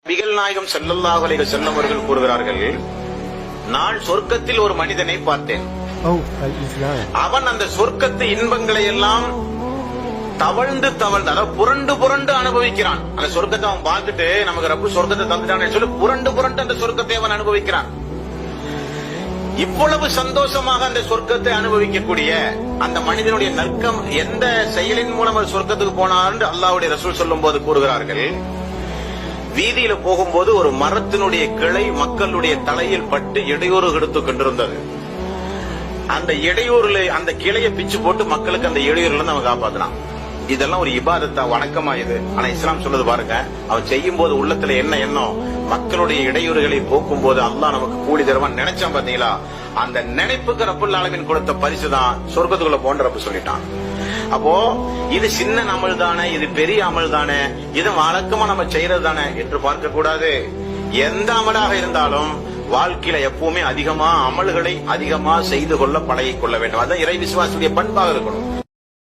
நபிகள் நாயகம் ஸல்லல்லாஹு அலைஹி வஸல்லம் அவர்கள் கூறுகிறார்கள், நான் சொர்க்கத்தில் ஒரு மனிதனை பார்த்தேன். அவன் அந்த சொர்க்கத்து இன்பங்களை எல்லாம் தவழ்ந்து அதாவது புரண்டு புரண்டு அனுபவிக்கிறான். அந்த சொர்க்கத்தை அவன் பார்த்துட்டு, நமக்கு ரப்பு சொர்க்கத்தை தந்துட்டான்னு சொல்லி புரண்டு புரண்டு அந்த சொர்க்கத்தை அவன் அனுபவிக்கிறான். இவ்வளவு சந்தோஷமாக அந்த சொர்க்கத்தை அனுபவிக்கக்கூடிய அந்த மனிதனுடைய நற்கம் எந்த செயலின் மூலம் அது சொர்க்கத்துக்கு போனார் அல்லாஹ்வுடைய ரசூல் சொல்லும் போது கூறுகிறார்கள், வீதியில போகும்போது ஒரு மரத்தினுடைய கிளை மக்களுடைய தலையில் பட்டு இடையூறு எடுத்து கொண்டிருந்தது. அந்த இடையூறுல அந்த கிளையை பிச்சு போட்டு மக்களுக்கு அந்த இடையூறுல இருந்து அவன் காப்பாத்தினான். இதெல்லாம் ஒரு இபாதத்தா, வணக்கமா இது? ஆனா இஸ்லாம் சொல்லுது பாருங்க, அவன் செய்யும் போது உள்ளத்துல என்ன எண்ணம்? மக்களுடைய இடையூறுகளை போக்கும் போது அல்லாஹ் நமக்கு கூலி தருவான் நினைச்சான். பாத்தீங்களா? அந்த நினைப்புக்கு ரப்புல் ஆலமீன் கொடுத்த பரிசுதான் சொர்க்கத்துக்குள்ள போன்ற ரப்பு சொல்லிட்டான். அப்போ இது சின்ன அமல் தானே, இது பெரிய அமல் தானே, இது வழக்கமா நம்ம செய்யறது தானே என்று பார்க்க கூடாது. எந்த அமலாக இருந்தாலும் வாழ்க்கையில எப்பவுமே அதிகமா அமல்களை அதிகமா செய்து கொள்ள பழகிக் கொள்ள வேண்டும். அதான் இறை விசுவாசியுடைய பண்பாக இருக்கணும்.